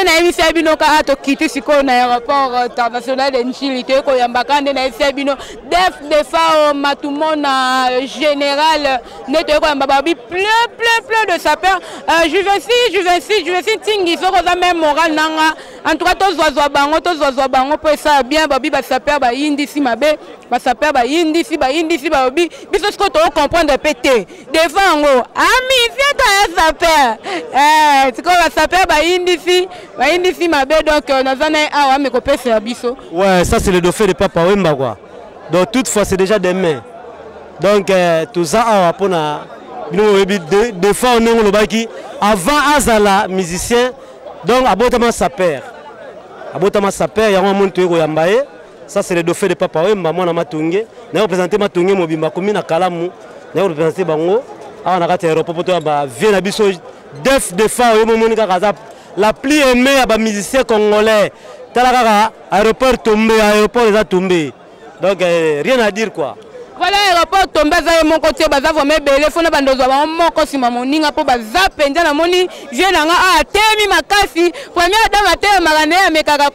na emisa bino ka to kiti siko na aéroport international de Nchilité ko yambakande na emisa bino def de fa matumona général neto ko yamba bi plein de sapeurs je vais tingi so ko za même moral nanga en tout cas to zwa bango pour ça bien babi ba sapeurs ba indi si mabe ba sapeurs ba indi si ba obi biso ce que to comprendre pété devant ngo ami c'est ta sapeur tu ko ba sapeurs ba indi si donc ouais, ça c'est le dauphin de Papa Wemba quoi. Donc toutefois c'est déjà des mains. Donc tout ça pour des fois on est le baki avant Azala musicien donc abotama sapeur il y a un monde qui est ça c'est le dauphin de Papa Wemba moi na matungé na représenter matungé mobimba commune na Kalamu na représenter bango on a raté aéroport pour ba vient na biso def de fa yo moni ka kaza la plus aimée à les musiciens congolais. Talakara, aéroport tombé, aéroport les a tombé. Donc rien à dire quoi. Voilà, aéroport tombé, ça mon côté, baza vraiment belé, faut na bandozo, mon côté mamoninga pour baza penja na moni, vient nga ah temi makasi, première dame a temi marane mais kaka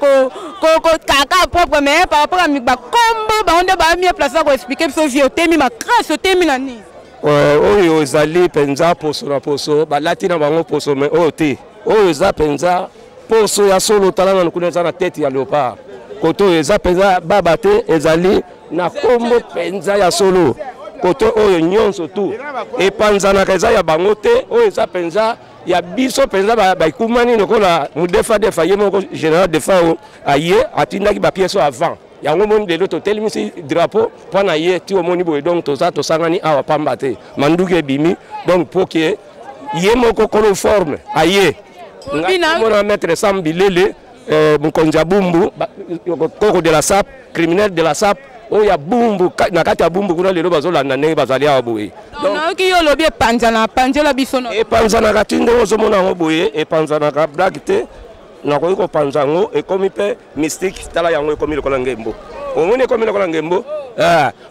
kaka propre mais par rapport à mi ba combo, ba on ba mi place pour expliquer ce vieux temi makasi, temi nani. Ouais, aux alliés penja poso na poso, ba latina bango poso mais oté. Oh, eza penza poso ya solo talana nkuneza na tête ya léopard. Koto eza penza babate ezali na kombo penza ya solo. Koto oyo nyonso tu. E panza na kaza ya bangote, o eza penza ya biso penza ba ikumani nokola mudefa defa yemo général defa o aye atindaki ba pièce avant. Yango moni de l'autre tel misi drapeau pana ye ti o moni boy donc to ça to sangani awa pambate. Manduke bimi donc pour que yemo ko forme aye. On a maître Sam Bilele, Mkonja Bumbu, Koko de la SAP, criminel de la SAP, oh ya Bumbu, Nakata Bumbu, kuna lelo bazola nane bazali aboye. Donc qui yo lobie panzana, panzela bisono. Et panzana katinde ozomona ngoboye, et panzana ka blagite, na ko panzango et comme pe mystique tala yango comme le kolangembo. Omone comme le kolangembo,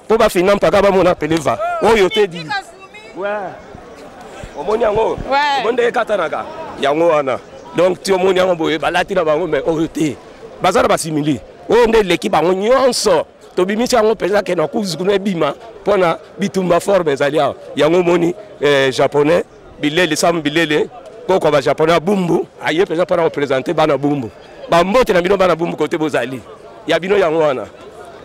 pour ba finam paka ba mona peleva. Oh yo te di. Ouais. Omone yango. Ouais. Monde katanaka. Yango wana donc ti omoni yango boye balati na bango mais oyote bazala basimili o nde l'équipe bango nyonso to bimisi yango pesa ke na kuzukuna bima pona bitumba forme ezali yango moni japonais bilele sam bilele koko ba japonais bumbu aye pesa pona représenter bana bumbu ba mbote na bino bana bumbu côté bozali ya bino yango wana.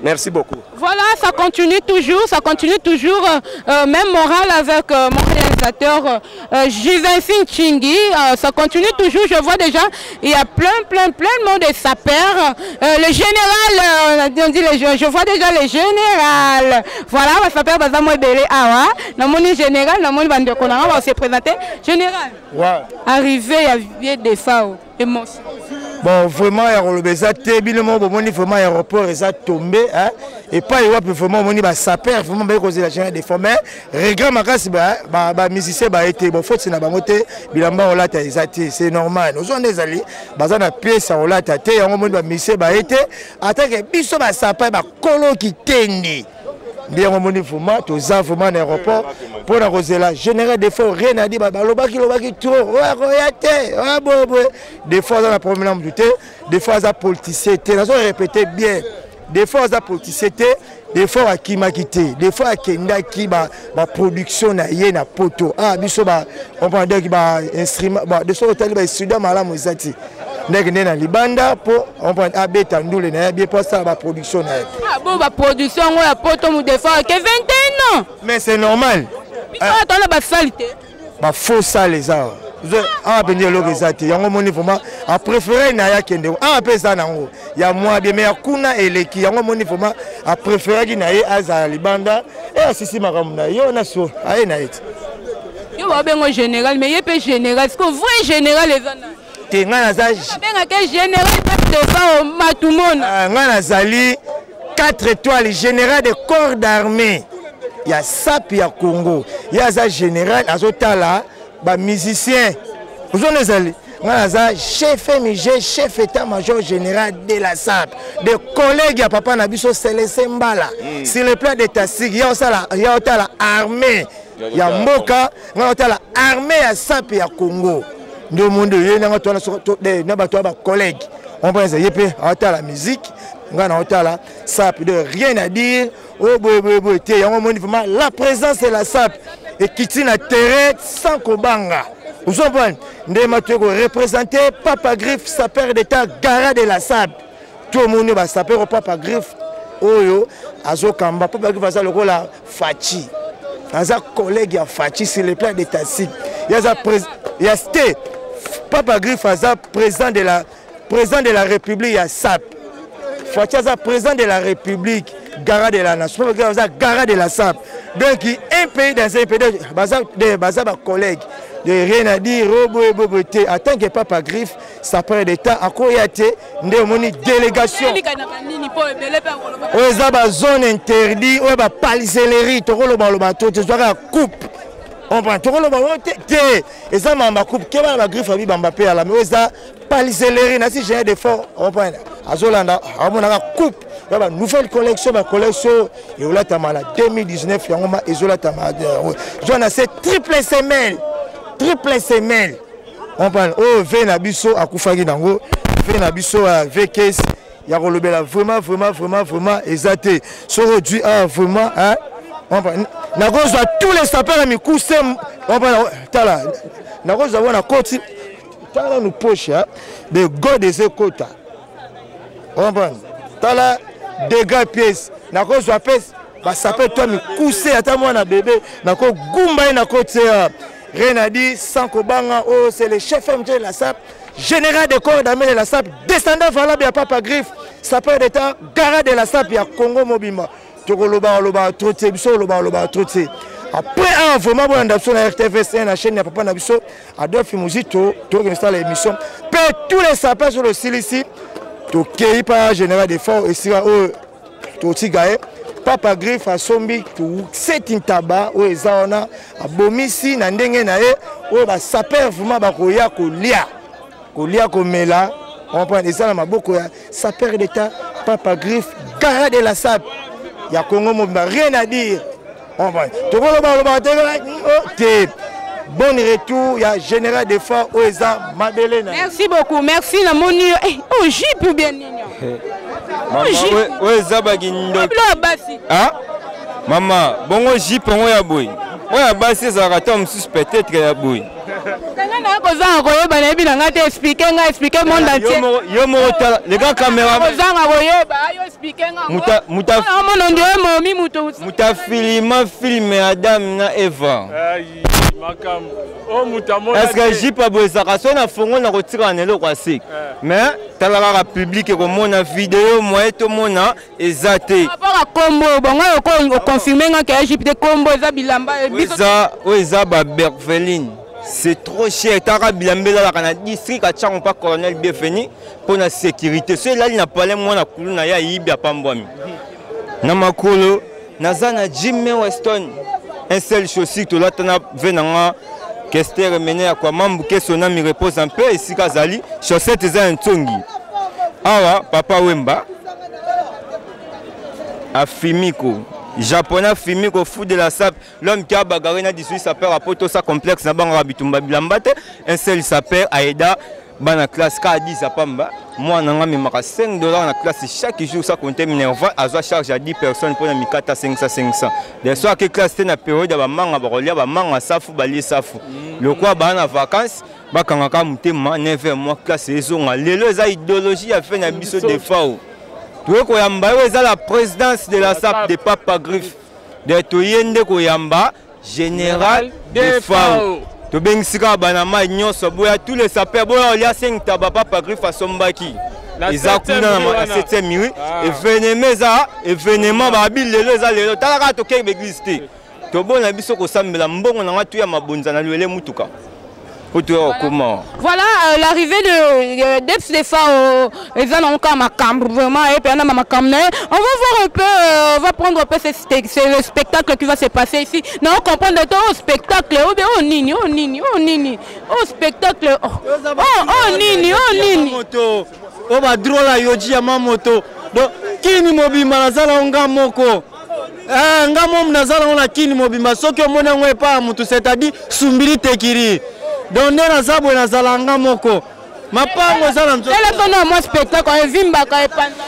Merci beaucoup. Voilà, ça continue toujours, même moral avec mon réalisateur Jivensin Chingi, ça continue toujours, je vois déjà, il y a plein de monde de sapeurs, le général, on dit je vois déjà le général, voilà, le sapeur Bazamo Ebele Awa, dans mon général, dans mon bande on va se présenter, général, ouais. Arrivé, il y a des FAO, émotion. Bon, vraiment, il y a vraiment l'aéroport est tombé. Hein? Et pas vraiment, il y a sapeur, vraiment, il y a des femmes. Regarde, les musiciens ont été bon, faute, c'est normal. Nous sommes des alliés, ils ont pièce, ils ont été, ils ont musiciens ont été, attaqué, ils sont sapeurs, ils qui tendi. Bien remonté vraiment, tous les vraiment l'aéroport pour la Rosella. Général des fois rien à dire, lobaki trop, des fois on a problème de thé, des fois on a politicité, nous avons répété bien. Des fois on a politicité, des fois à Kimakité, des fois à Kenda qui ba production na yé na poto. Ah biso ba on prend des instruments, de ce hôtel ba studio malamu ezati. N'est na libanda pour on prend abeta ndule na bien pour ça ba production na. Ah bon ba production on a poto mu défend que 21 ans. Mais c'est normal. Attends ba salité. Ba faux ça les arts. Ah ben dialogue ezati. Yango moni vraiment a préféré na ya kende. Ah pesa nango. Ya moi bien mais kuna eleki yango moni vraiment a préféré ki na ye aza libanda et sisi makamu na yo na so. Aye na it. Yo ba bengo général mais ye pe général. Est-ce que vrai général les ana? Ngana za général de matumona. Ngana zali 4 étoiles général de corps d'armée. ya SAP ya Congo. Yaza général azotala ba musicien. Vous en allez. Ngaza chef MG, chef état-major général de la SAP. Des collègues à papa Nabiso Célestin Mbala. Sur le plan d'état civil, il y a la armée. Il y a Mboka, il y a la armée à SAP et à Congo. Nous monde il y a collègues. On pense il y a la musique, on a la SAP de rien à dire. La présence de la SAP et qui tient la terre sans Kobanga. Vous comprenez? Nous représenter Papa Griffe, sapeur d'État, Gara de la SAP. Tout le monde va saper au Papa Griffe. Oyo, Azokamba, Papa Griffe va le rôle à Fachi. Aza collègue à Fachi sur le plan d'État civil. Il y a Papa Griffe, Aza président de la République, à SAP. Fachi, Aza président de la République, Gara de la Nation. Papa Griffe, Aza Gara de la SAP. Donc, un pays dans un pays, Baza, collègue. De rien à dire, en tant que Papa Griffe, ça prend d'État à Koyate, nous avons une délégation. On a une zone interdite, on a une palissellerie, on a une coupe. On prend tout le monde, et ça m'a coupe, qui va la Griffe à Mbappé à la maison, on a une palissellerie, on a si j'ai des forts, on prend à Zolanda, on a une coupe. Il y a une nouvelle collection, et on a 2019, il y a une triple semelle. Triple semelle. On parle oh Venabiso à Koufagi Dango, Venabiso à VKS, il y a vraiment exalté. Ce aujourd'hui vraiment hein. On parle na cause à tous les sapeurs à mes coups on parle tala. Na cause à na côté tala nous poche de God des quotas. On parle tala dégâts pièces. Na cause à pièce ba sapeur toi me coucher à ta moi na bébé na ko gumba na côté rien à dire, sans Kobanga, oh, c'est le chef MG de la SAP, général de corps d'armée de la SAP, descendant valable à Papa Griffe, sapeur d'État, Gara de la SAP, à Congo Mobima. Tokoloba, troté, loba, troté. Après, vraiment, bon, on a RTVS, la chaîne de Papa Nabiso, Adolphe Mouzito, tout installe l'émission. Tous les sapeurs sur le site ici, tout qui par général de force, et si, tout Tigaé. Papa Griffe a sombi c'est une tabac où ils ont a bomisi na ndenge na ye où ba saper vraiment ba koya kolia komela on prend des ça na maboko ya saper d'État Papa Griffe Gara de la SAP ya Congo mobimba rien à dire on prend to bon retour il y a général de force où ils ont Madeleine. Merci beaucoup, merci na moni oh jipe bien nino. Maman, bongo jip on ya boy. Oya basi za rata msus peut-être ya boy. Tanga na ko za ko yeba na bi na te expliquer monde entier. Yo mo les gars caméra. Ko za ko yeba yo expliquer nga. Muta filme Adam na Eva. Aïe makam. Oh mutamona. Est-ce que jip a boy za ka so na fongo na ko tira na eloko asik. Mais talaka public ko mona vidéo moi to mona ezate. Rapport à combo bongo ko confirmer nga que jip de combo za bilamba eza ba Berveline. C'est trop cher. Tara bilambela la kana district a tchang pas colonel bienvenu pour la sécurité. C'est là il n'a pas les moi na kulu na ya yibia pambwami. Na makolo nazana Jimmy Weston. Un seul chaussure to là tana venanga Kester mené à quoi mambuke son ami repose un peu ici kazali chaussette za ntongi. Awa papa Wemba a Fimiko japonais Fimiko fou de la SAP l'homme qui a bagarré na 18 sapeur a poto sa complexe na banga bitumba bilambate un seul sapeur aida bana classe K10 à Pamba moi nanga memaka $5 na classe chaque jour ça compter minerva azwa charge à 10 personnes pour na mikata 500 des soirs que classe na période ba manga ba rolia ba manga safu ba li safu le quoi bana vacances bakanga mutema 9 mois classe ezonga lelo za idéologie a fait na biso de fao. Tout koyamba eza la présidence de la SAP de Papa Griffe de toyende koyamba général de FAO to bengsika banama nyonso boya tous les sapeurs boya olia 5 taba Papa Griffe asombaki ezakuna na 7e minute événement babil lelo eza lelo talaka to ke église te to bona biso ko sambela mbongo na ngatu ya mabonza na lwele mutuka Voilà l'arrivée de Depsdefa au vraiment et puis on va voir un peu, on va prendre un peu c'est le spectacle qui va se passer ici. Non, on comprend le spectacle au nini au spectacle oh nini oh ba drola yoji ya mamoto donc kini mobimba nazala nga moko nga mom nazala ona kini mobimba soki omona ngwe pa mutu c'est-à-dire sumbili tekiri donc na zabwe nazala nga moko mapango ezala nzo téléphone moi spectacle evimba ka epanda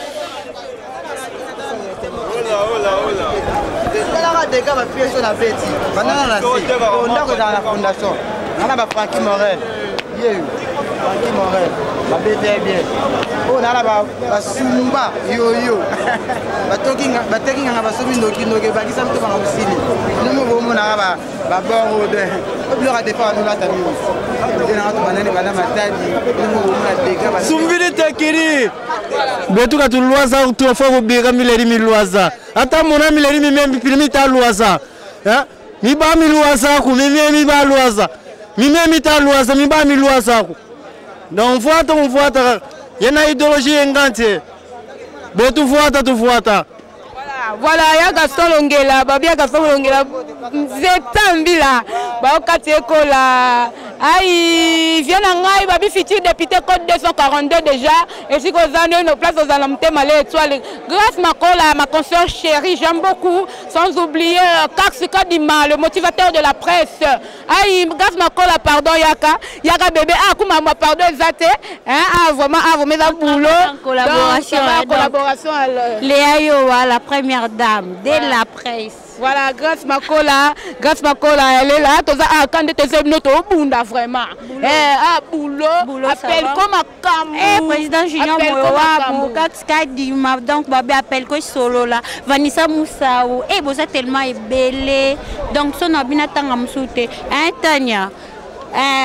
la dégâts va pièce sur la bête pendant la on a dans la fondation on a Francky Morel Francky Morel la bête est bien on a la sumba yo batokinga batekinga basomi noki baki samto ba musili nous bomo na ba bon de oblora de faire nous la tami on a banane bana matadi nous bomo na dégâts sumbili tekiri betu ka tulwaza tu fa bega mileri milwaza ata mona mileri mimembi pilimi ta lwaza mi ba milwaza ku mi ba lwaza mimemi ta lwaza mi ba milwaza ku donc mfuata yana idéologie engante betu fuata voilà ya Gaston Longela babia Gaston Longela zetambila ba okati ekola ai vient ngai babi futur député code 242 déjà et si kozane nos places aux alamtema les étoiles grâce Makola ma consoeur chérie j'aime beaucoup sans oublier Kax Kadima le motivateur de la presse ai grâce Makola pardon yaka bébé kuma pardon zate vraiment mais un boulot collaboration Léa Yoa la première dame de la presse. Voilà, grâce Makola, elle est là. Quand tu es notre bunda vraiment. Boulot, appelle comme un cam. Président Junior Mowa, Kadima, donc Babi appelle que solo là. Vanessa Moussaou, vous êtes tellement belle. Donc son abina tangam soute. Tania.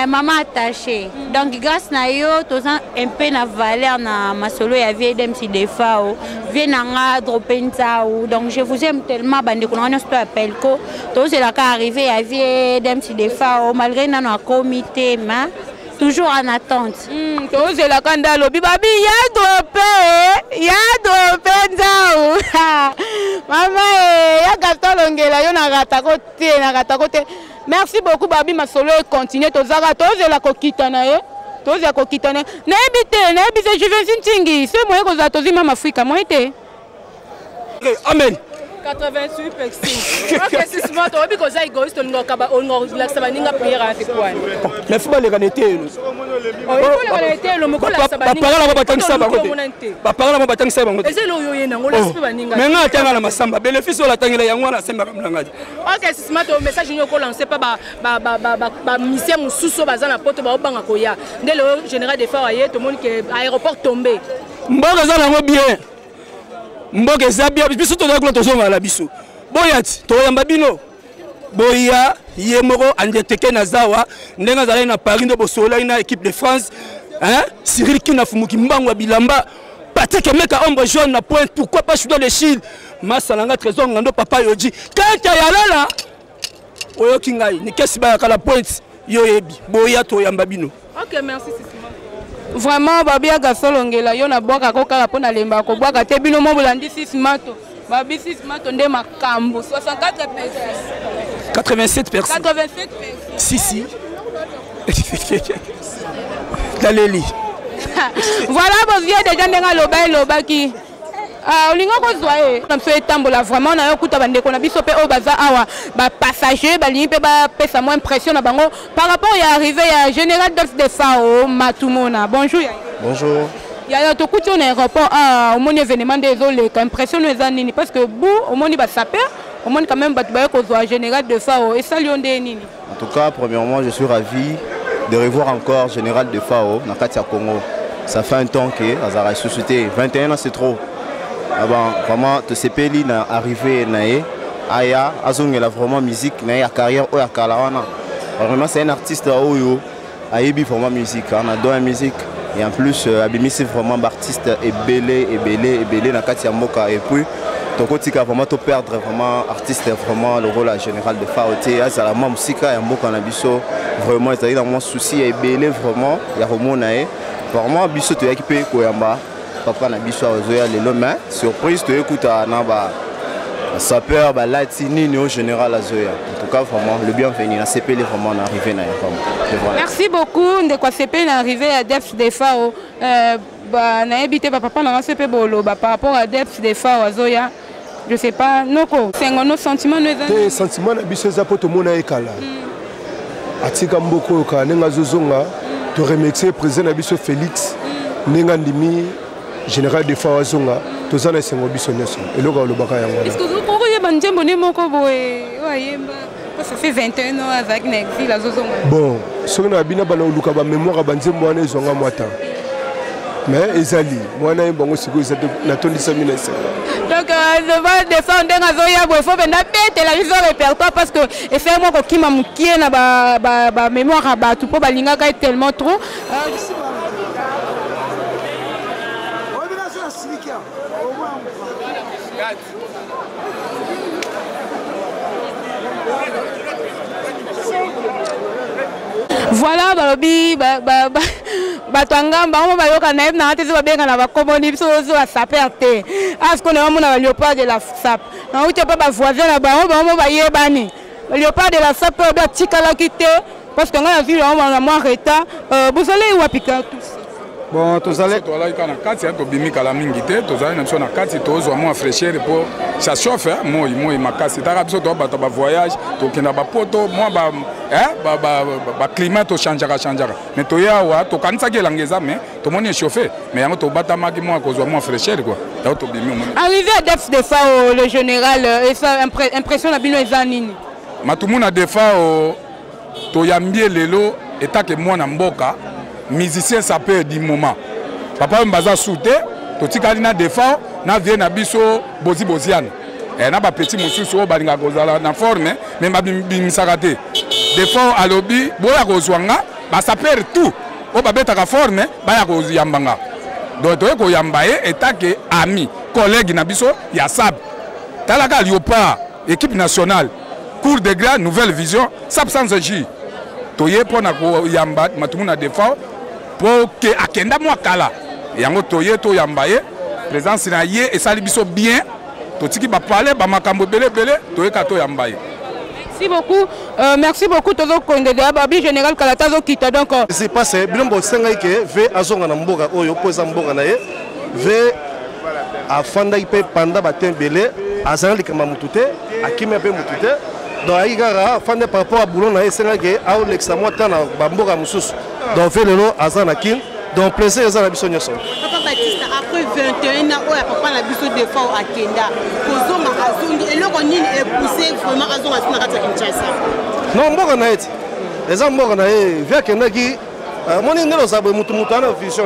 Maman attachée. Donc grâce à yo, tous un peu na valeur na ma solo ya vie d'MC Defa o, vie na dropper nzao. Donc je vous aime tellement bande qu'on a pas appel ko. Tous c'est là qu'à arriver à vie d'MC Defa o malgré na no comité mais toujours en attente. Tous c'est là quand dans lobby babi ya dropper nzao. Maman ya Gaston Longela yo na rata côté. Merci beaucoup Babi Masolo et continuez tozara toze la kokitana toze la kokitana na ebite je vais sintingi c'est moi ko za tozi mama Afrika moi été amen 88 pexi OK c'est smart obi ko za égoïste on ngokaba on ngok la sabaninga prière à tekwane mais faut les ganete Boya Yemoro andeteke na zawa ndenga zala na Paris ndo bosola na équipe de France Cyril Kinafumuki Mbangwa Bilamba Patrick Meka ombre jaune na pointe pourquoi pas chuter les Chine Masalanga trésor ngando papa yoji kaka yalala oyo kingai ni kesi ba kala pointe yo yebi boya to yamba bino. OK merci Sisima. Vraiment babia Gaston Longela yo na boka ko kala pona lemba ko boka te bino mo bolandi Sisima to babi Sisima to nde makambo 64 personnes 87 personnes. 87 personnes. Si. Daleli. Voilà, vos vieux déjà ndenga loba qui. Olingo ko zoye. Comme ça tambola vraiment na yokuta bande ko na biso pe o baza awa ba passager ba ligne pe ba pesa moins impression na bango par rapport ya arrivé ya général Depsdefa au Matumona. Bonjour. Bonjour. Il y a tout coup on rapport au mon événement désolé impression les années parce que bou au moni ba saper au monde quand même battre ko zoa général Defa et ça lion de nini. En tout cas, premièrement, je suis ravi de revoir encore Général Defa na Katia Congo. Ça fait un temps que Azara est suscité. 21 ans, c'est trop. Vraiment, de ces pays n'a arrivé naé. Aya, Azong a vraiment musique, naé carrière ou Kalawana. Vraiment, c'est un artiste à Oyo. Ayebi vraiment musique, on adore la musique. Et en plus, Abimi c'est vraiment artiste et belé na Katia Moka. Et puis, tokotika vraiment to perdre vraiment artiste vraiment le rôle général de FAO azala ma musika ya mboka na biso vraiment ezali na mon souci ebele vraiment ya romona vraiment biso to yaki pe koyamba papa na biso azoya lelo mais surprise to écouta na ba sapeur ba latini au général azoya en tout cas vraiment le bienvenu na CPL vraiment na arrivé na vraiment. Merci beaucoup ndeko CPL na arrivé à Def de FAO na habité papa na CP bolo par rapport à Def de FAO azoya je sais pas noko c'est nos sentiments nos sentiments na biso za poto mona ekala atika mboko ka nenga zozonga to remercier président na biso Félix nenga ndimi général de FAO azonga tozana sengo biso nyoso eloko lobaka yango. Est-ce que vous pourriez banjembo ne moko boye wayemba ça fait 21 ans avec na exil azozonga. Bon soki na bina bana luka ba mémoire banjembo wana ezonga mwata mais ezali mwana mbongo siko ezate na tondisa mina ese. Donc je vais défendre azoya bo faut benda pete la vision répertoire parce que effet moi ko kima mukie na ba mémoire ba tout po balinga ka tellement trop. Voilà balobi batwangamba on va yoka na na tezi babenga na bakomoni biso zo la saperte parce qu'on est na léopard de la sap na uti pa ba voisin na ba on ba yebani léopard de la sap ba tikala kité parce que ngana ville on na moi reta vous allez wapika tous. Bon, tous allez. Toi là, il y a un quartier qui est à la mingité. Tous allez, nous sommes un quartier qui est moins fraîcheur pour ça chauffe. Moi, il m'a cassé. T'as rappelé toi, bah, voyage, toi qui n'as pas poto, moi, climat, tu changera. Mais toi, ouais, tu connais ça qui est l'anglaise, mais tout le monde est chauffé. Mais il y a un bata magi moi, cause moins fraîcheur quoi. Arrivé à Def de FAO, le général, et ça impression la bino ezanini. Ma tout le monde a des FAO, tu yambie lelo, et t'as que moi na mboka. Musicien ça peut du moment. Papa mbaza souté, to tikali na défend, na vie na biso bozian. Et na ba petit mususu balinga kozala na forme, mais ma bimisakate. Défend à lobby, boya kozwanga, ba ça perd tout. O ba beta ka forme, ba ya koziyambanga. Donc to ko yambaye etake ami, collègue na biso ya sab. Talaka Léopard, équipe nationale, cours de grade, nouvelle vision, sab sans agir. Toye pona ko yamba matumuna défend. Pour que akenda moi kala yango toye to yambaye présence na ye et sali biso bien to tiki ba parler ba makambo belé toye ka to yambaye. Merci beaucoup tozo konde de babi général Kalata zo kita donc c'est passé bilombo senga ke ve azonga na mboka oyo poza mboka na ye ve afanda ipe panda batem belé azali kama mutute akime pe mutute donc aigara fanda par rapport à boulon na ye senga ke a lexa mota na ba mboka mususu. Donc, fait le lot à Zanakin, donc plaisir à Zanakin. Papa Baptiste, après 21 ans, papa n'a besoin de fois à Kenda. Kozoma Azungi, et le Ronin est poussé vraiment à Zona Kinshasa. Non, bon, on a été. Les hommes, on a été. Via Kenda qui, mon île, nous avons une vision.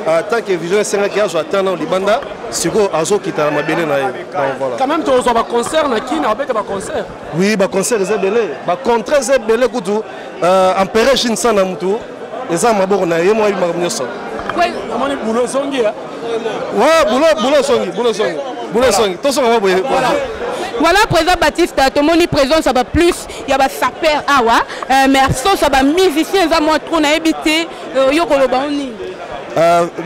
En tant que vision, c'est un qui a joué à Libanda, c'est quoi Azo qui t'a ma belle. Quand même, tu as un concert, qui n'a pas de concert. Oui, un concert, c'est belé. Un contrat, c'est belé. Empereur Shinsan Namutu, les hommes à bord na yé moi il m'a mis ça. Oui, comment est boulot songi hein? Ouais, boulot songi. Tout ça on va Voilà, président Baptiste, tout le monde est présent, ça va plus. Il y a des sapeurs, mais ça va musicien, ça moi trop na habité, yoko le baoni.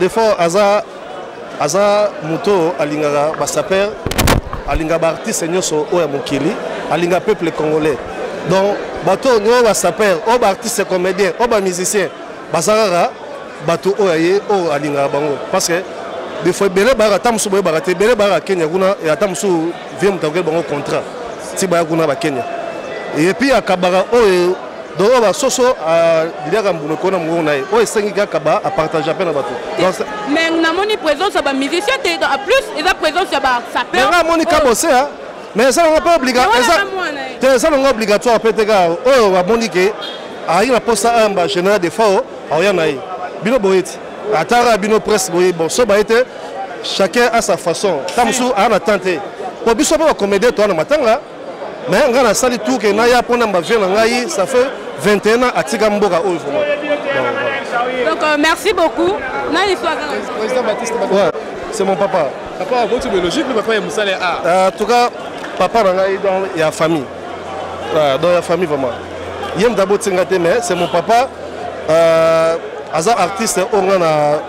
Des fois, Aza Muto, Alingara, Basaper, Alinga Bartis, Nyoso, Oya Mokili, Alinga peuple congolais. Donc, bateau, nous va saper, on va artiste comédien, on va musicien, basara, bateau, oyaye, o alinga bango. Parce que des fois, belé bara tamsu boy barate, belé bara Kenya guna et atamsu vient mutagel bango contrat. Si bara guna ba Kenya. Et puis à Kabara, o donc on va soso à l'ira mbuno kona mwana, o esengi kaba à partager à peine bateau. Mais na moni présence ça ba musicien, en plus, il a présence ça ba saper. Mais là moni kabossé hein. Mais ça n'est pas obligatoire. Ça n'est pas obligatoire. Oh, on a dit que il y a un poste à général de FAO. Il y a un bino boït. Atara bino presse boït. Bon, ça va être chacun à sa façon. Tamsou a la tenté. Pour biso pas comédie toi le matin là. Mais on a sali tout que naya pour na mavie ngai. Ça fait 21 ans à Tigamboga au Donc merci beaucoup. Ouais, c'est mon papa. Papa a votre biologique, mais papa est Moussa les En tout cas, papa il y a famille. Dans la famille vraiment. Il y d'abord mais c'est mon papa. Aza artiste on a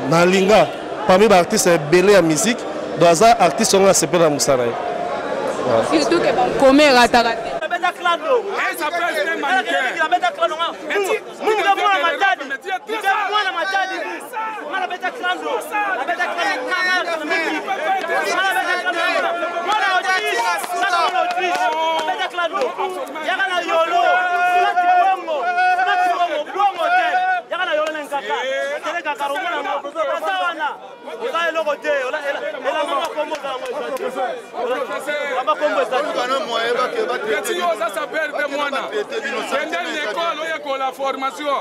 na linga. Parmi les artistes belé à musique. Dans Aza artiste on a c'est pas Moussa là. Surtout que comme ratarate. la formation.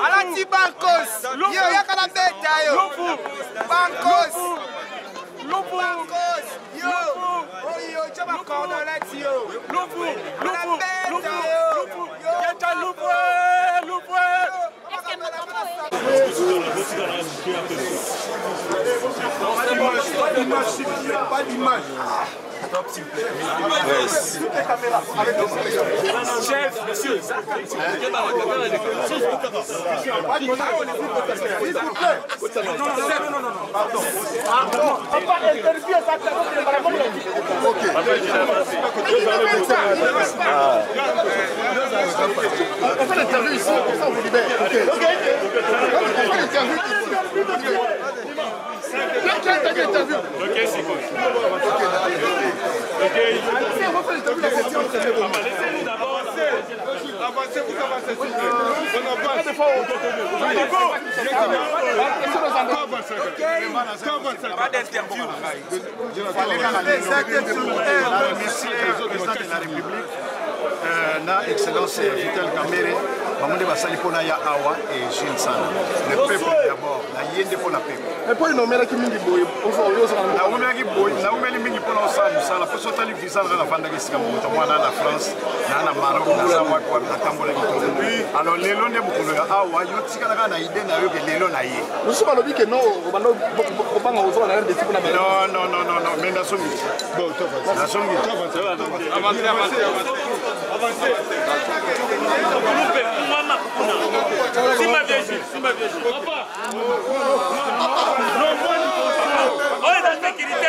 Alati Bancos, yo yakana beta yo. Bancos, Bancos, yo. Oh yo, chama cordolette yo. Lupu, yata lupu. Pas d'image. Top s'il vous plaît. Chef, monsieur. On fait l'interview ici, comme ça on vous libère. Ok. Ok, c'est cool. Laissez-nous d'abord avancez, vous avancez. Pas d'interview. Merci au président de la République, na Excellence Vital Kamere, Mamoudé Bassali Ponaya Awa et Gilles Sana. Le peuple d'abord, la yende pour la peuple. Mais pour nous mettre qui mingi boy, on va na umeli boy, na umeli mingi pour nous ça, la poste totale visa la vanda qui s'est montée moi dans la France, na Maroc, na Samoa quoi, na Tambola qui. Alors les lois ne beaucoup là Awa, yo tikala na idée na yo que les lois na yé. Nous sommes lobby que non, on va pas aux la des types na. Non, mais na songi. Bon, toi vas-y. Na songi. Avancez. Si ma vieille. Papa. On est dans la sécurité,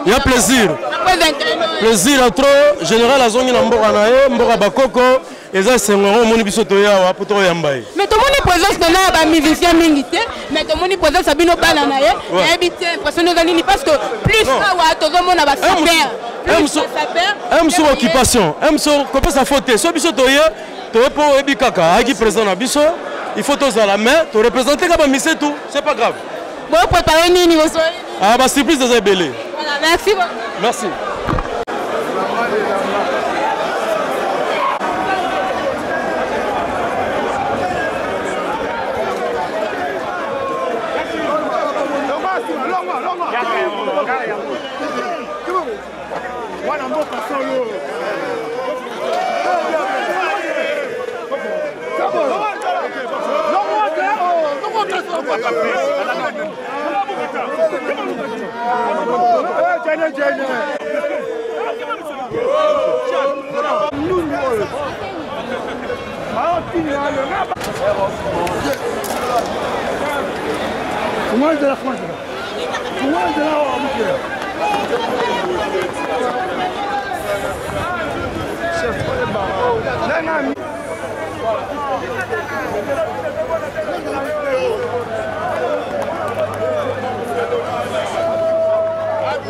Il y a plaisir. Plaisir à trop. Général Azongi Namboka Nae, Mboka Bakoko, et ça c'est un moni bisotoya pour toi Yambaye. Mais tout le monde est présent dans la musicien Mingité, mais tout le monde est présent Sabino Balanae, et habité impression de parce que plus tout le monde a aime sur occupation, aime sur comment ça faut te. So bisotoya, tu es pour Ebikaka, qui présent à Biso, il faut tous à la main, tu représenter comme un tout, c'est pas grave. Bon, préparez nini vous. Ah bah surprise de Zébélé. Voilà, merci beaucoup. Merci.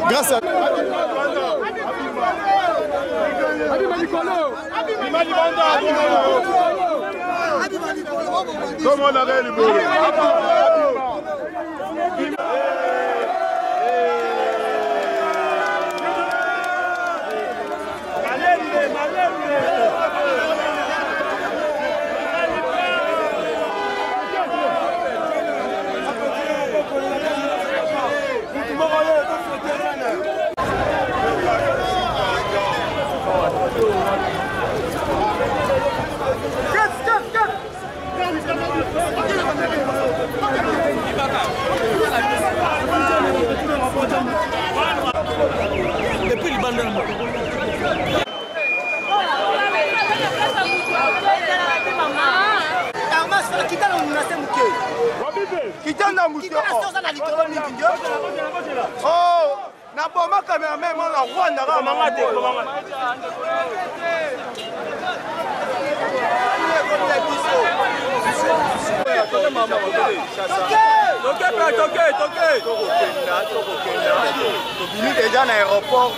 Grâce à comment on avait le boulot. Depuis le bandeur. Déjà dans l'aéroport,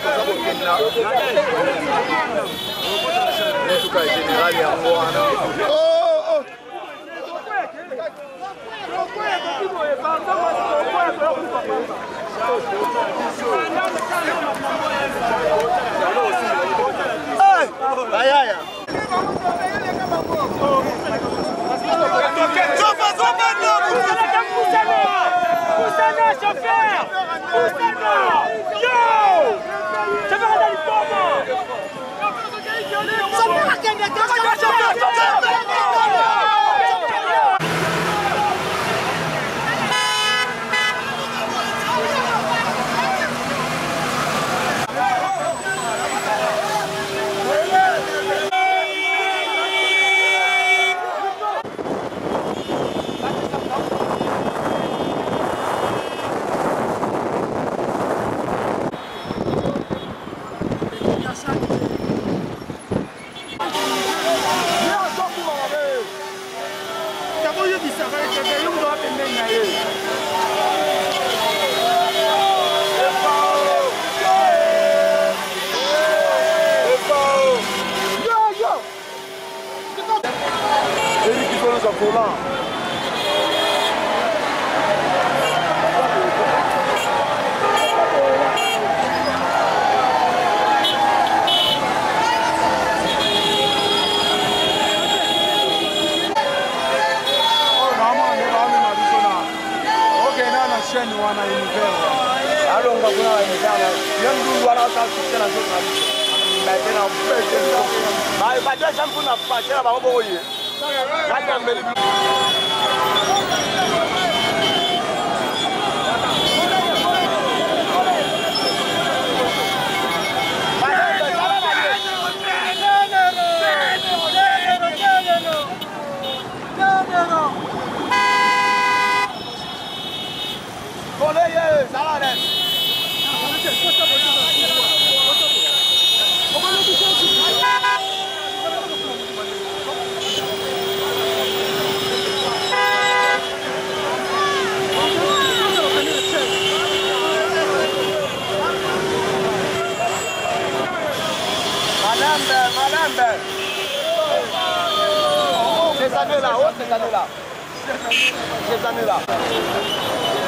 Ces années-là.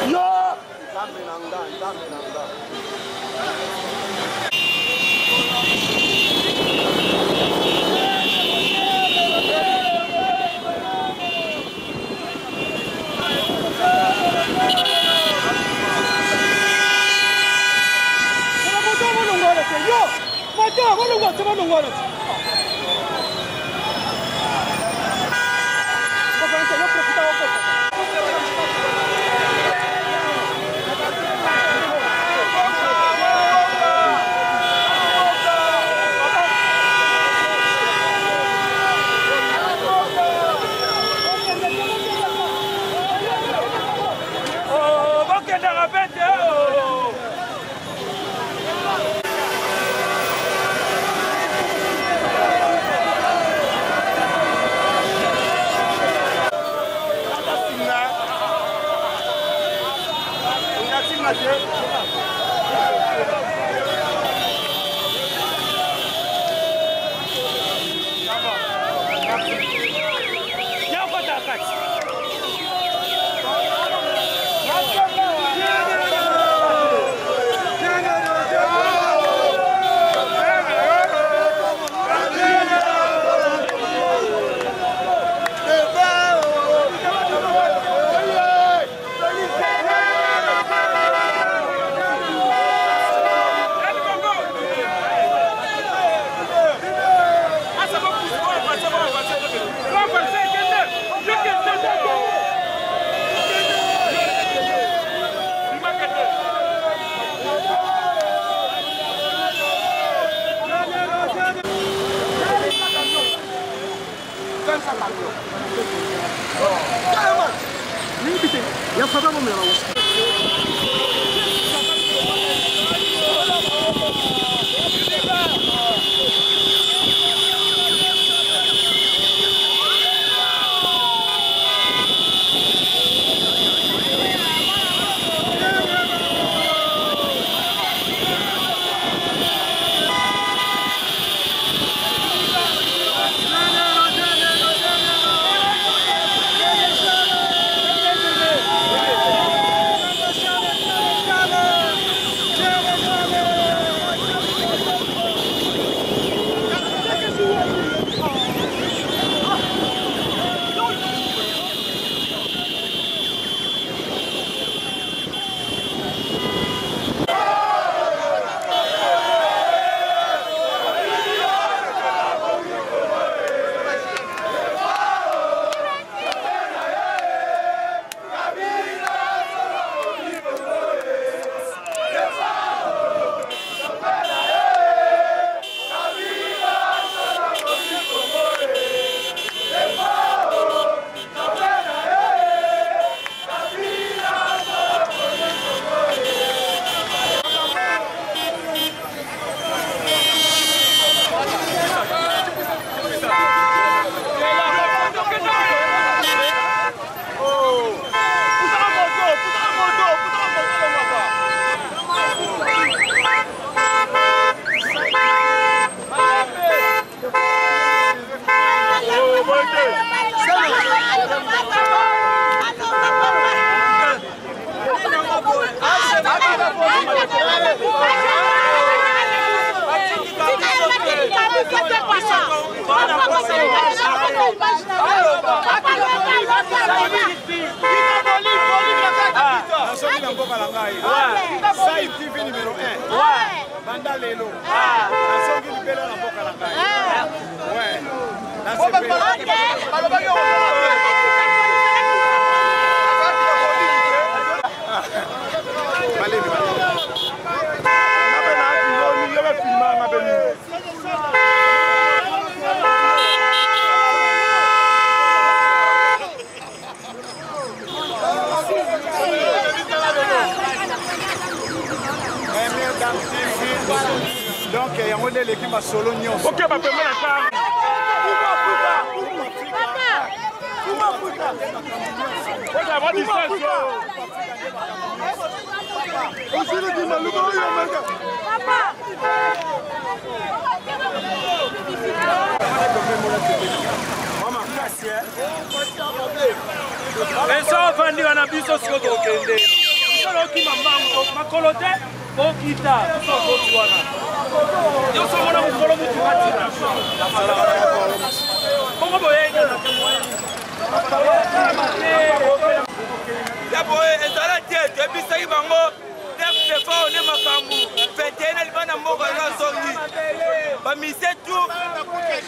Yo! Donc, il y a un modèle qui m'a solo nion. Ok, bah, permets la femme. Eso ofandi wana biso siko kokende. solo qui m'ambango ma colote au kita so botswana yo so mona mo kolo mutu katina bongo boyenga ya boye ezala tie debisa bango def defo ne makambu fetena libana mboka na songi ba mise tu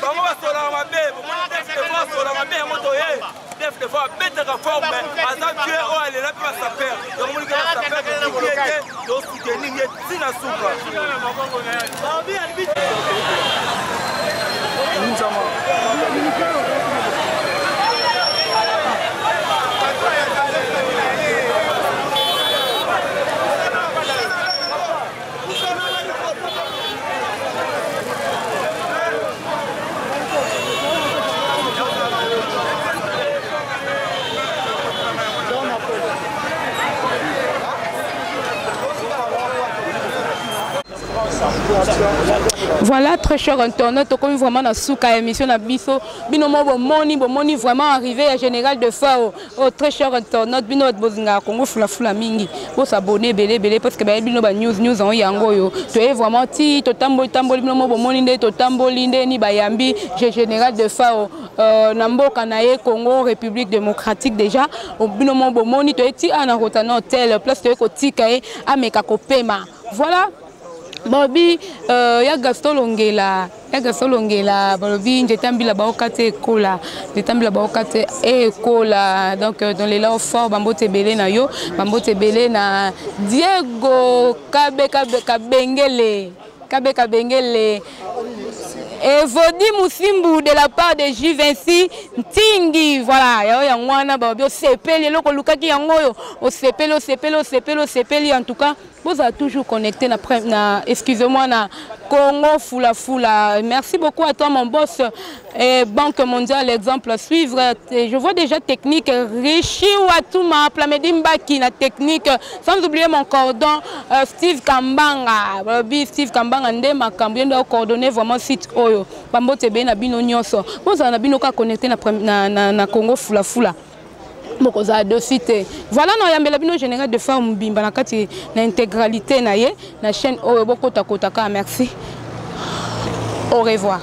bango basola mabe bongo def defo sola mabe moto ye def defo bete ka forme aza tué o ale la pa sa père donc mon gars sa père qui était do soutenir ye tina suka Voilà, très cher internaute, comme vraiment dans souka émission na biso, binomo bomoni vraiment arrivé à Général de Fao. Oh très cher internaute, bino bozinga Congo fula mingi. Bo s'abonner belé parce que bino ba news en yango yo. Tu es vraiment ti to tamboli binomo bomoni nde to tamboli nde ni bayambi Général de Fao. Namboka na ye Congo République démocratique déjà. Binomo bomoni to eti ana rotana hôtel place to ko tika e ameka ko pema. Voilà. Bobby, ya Gaston Longela, Bobby, j'étambila baokate kola, kola, donc dans les là fort, bambote belé na yo, bambote belé na Diego Kabengele. Et Vodi Moussimbu de la part de J26 Tingi, voilà, yangwana babio sepeli loko lukaki yangoyo, o sepeli en tout cas, vous êtes toujours connecté na excusez-moi na Congo fula. Merci beaucoup à toi mon boss et Banque mondiale exemple à suivre. Je vois déjà technique Richi Watuma Plamedimbaki na technique sans oublier mon cordon Steve Kambanga. Steve Kambanga ndé makambo ndo coordonner vraiment site oyo. Bambote be na bino nyonso. Vous na bino ka connecté na Congo fula. De cité. Voilà, nous avons bino Général de Fao Bimba na kati na intégralité na ye na chaîne Oyo Boko Takotaka. Merci. Au revoir.